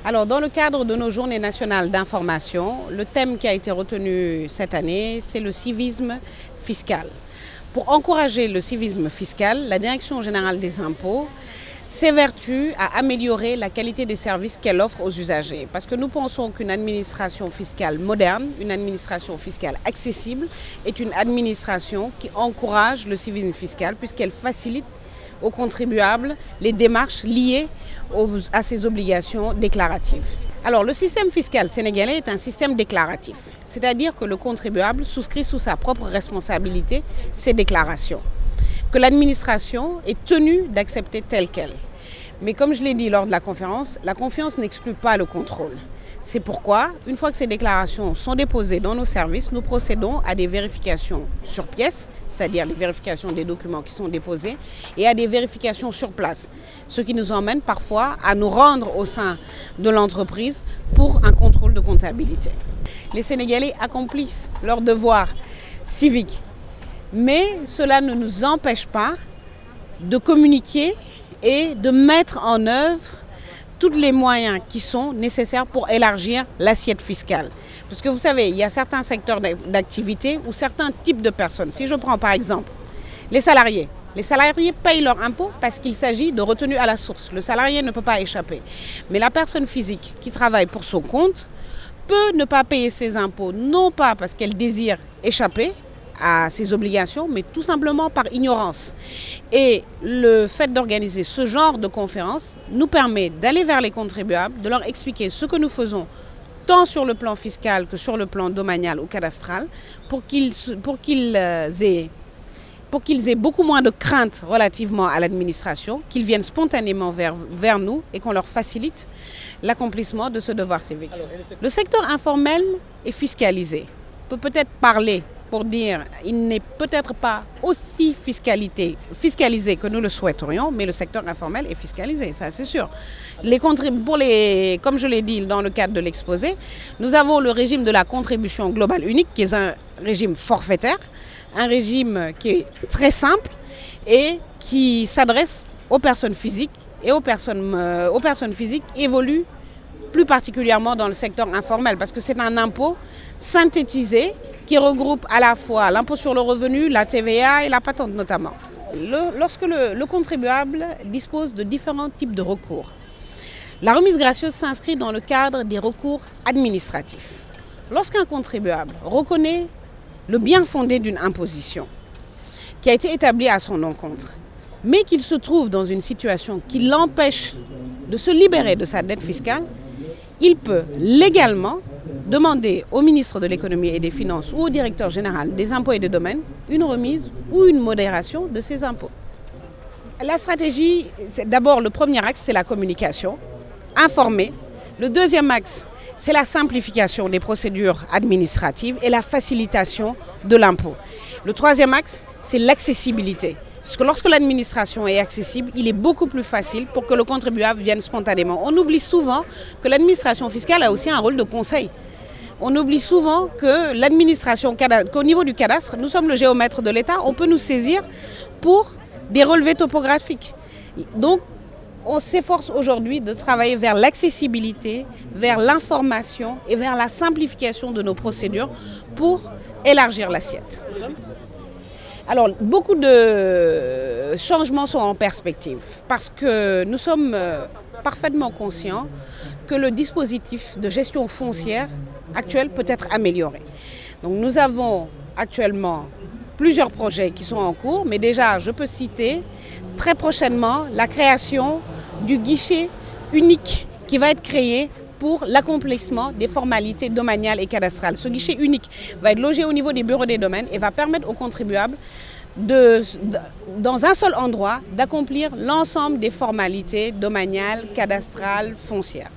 Alors, dans le cadre de nos journées nationales d'information, le thème qui a été retenu cette année, c'est le civisme fiscal. Pour encourager le civisme fiscal, la Direction générale des impôts s'évertue à améliorer la qualité des services qu'elle offre aux usagers. Parce que nous pensons qu'une administration fiscale moderne, une administration fiscale accessible, est une administration qui encourage le civisme fiscal puisqu'elle facilite aux contribuables les démarches liées à ses obligations déclaratives. Alors, le système fiscal sénégalais est un système déclaratif, c'est-à-dire que le contribuable souscrit sous sa propre responsabilité ses déclarations, que l'administration est tenue d'accepter telle qu'elle. Mais comme je l'ai dit lors de la confiance n'exclut pas le contrôle. C'est pourquoi, une fois que ces déclarations sont déposées dans nos services, nous procédons à des vérifications sur pièce, c'est-à-dire les vérifications des documents qui sont déposés, et à des vérifications sur place, ce qui nous emmène parfois à nous rendre au sein de l'entreprise pour un contrôle de comptabilité. Les Sénégalais accomplissent leur devoir civique, mais cela ne nous empêche pas de communiquer et de mettre en œuvre tous les moyens qui sont nécessaires pour élargir l'assiette fiscale. Parce que vous savez, il y a certains secteurs d'activité ou certains types de personnes. Si je prends par exemple les salariés payent leur impôt parce qu'il s'agit de retenue à la source. Le salarié ne peut pas échapper. Mais la personne physique qui travaille pour son compte peut ne pas payer ses impôts, non pas parce qu'elle désire échapper à ses obligations, mais tout simplement par ignorance. Et le fait d'organiser ce genre de conférence nous permet d'aller vers les contribuables, de leur expliquer ce que nous faisons, tant sur le plan fiscal que sur le plan domanial ou cadastral, pour qu'ils aient beaucoup moins de crainte relativement à l'administration, qu'ils viennent spontanément vers nous et qu'on leur facilite l'accomplissement de ce devoir civique. Le secteur informel est fiscalisé. On peut peut-être parler pour dire qu'il n'est peut-être pas aussi fiscalisé que nous le souhaiterions, mais le secteur informel est fiscalisé, ça c'est sûr. Comme je l'ai dit dans le cadre de l'exposé, nous avons le régime de la contribution globale unique, qui est un régime forfaitaire, un régime qui est très simple et qui s'adresse aux personnes physiques et aux personnes physiques évoluent plus particulièrement dans le secteur informel, parce que c'est un impôt synthétisé qui regroupe à la fois l'impôt sur le revenu, la TVA et la patente notamment. Lorsque le contribuable dispose de différents types de recours, la remise gracieuse s'inscrit dans le cadre des recours administratifs. Lorsqu'un contribuable reconnaît le bien fondé d'une imposition qui a été établie à son encontre, mais qu'il se trouve dans une situation qui l'empêche de se libérer de sa dette fiscale, il peut légalement demander au ministre de l'économie et des finances ou au directeur général des impôts et des domaines une remise ou une modération de ses impôts. La stratégie, d'abord le premier axe, c'est la communication, informer. Le deuxième axe, c'est la simplification des procédures administratives et la facilitation de l'impôt. Le troisième axe, c'est l'accessibilité. Parce que lorsque l'administration est accessible, il est beaucoup plus facile pour que le contribuable vienne spontanément. On oublie souvent que l'administration fiscale a aussi un rôle de conseil. On oublie souvent que qu'au niveau du cadastre, nous sommes le géomètre de l'État, on peut nous saisir pour des relevés topographiques. Donc, on s'efforce aujourd'hui de travailler vers l'accessibilité, vers l'information et vers la simplification de nos procédures pour élargir l'assiette. Alors, beaucoup de changements sont en perspective parce que nous sommes parfaitement conscients que le dispositif de gestion foncière actuel peut être amélioré. Donc, nous avons actuellement plusieurs projets qui sont en cours, mais déjà, je peux citer très prochainement la création du guichet unique qui va être créé pour l'accomplissement des formalités domaniales et cadastrales. Ce guichet unique va être logé au niveau des bureaux des domaines et va permettre aux contribuables, dans un seul endroit, d'accomplir l'ensemble des formalités domaniales, cadastrales, foncières.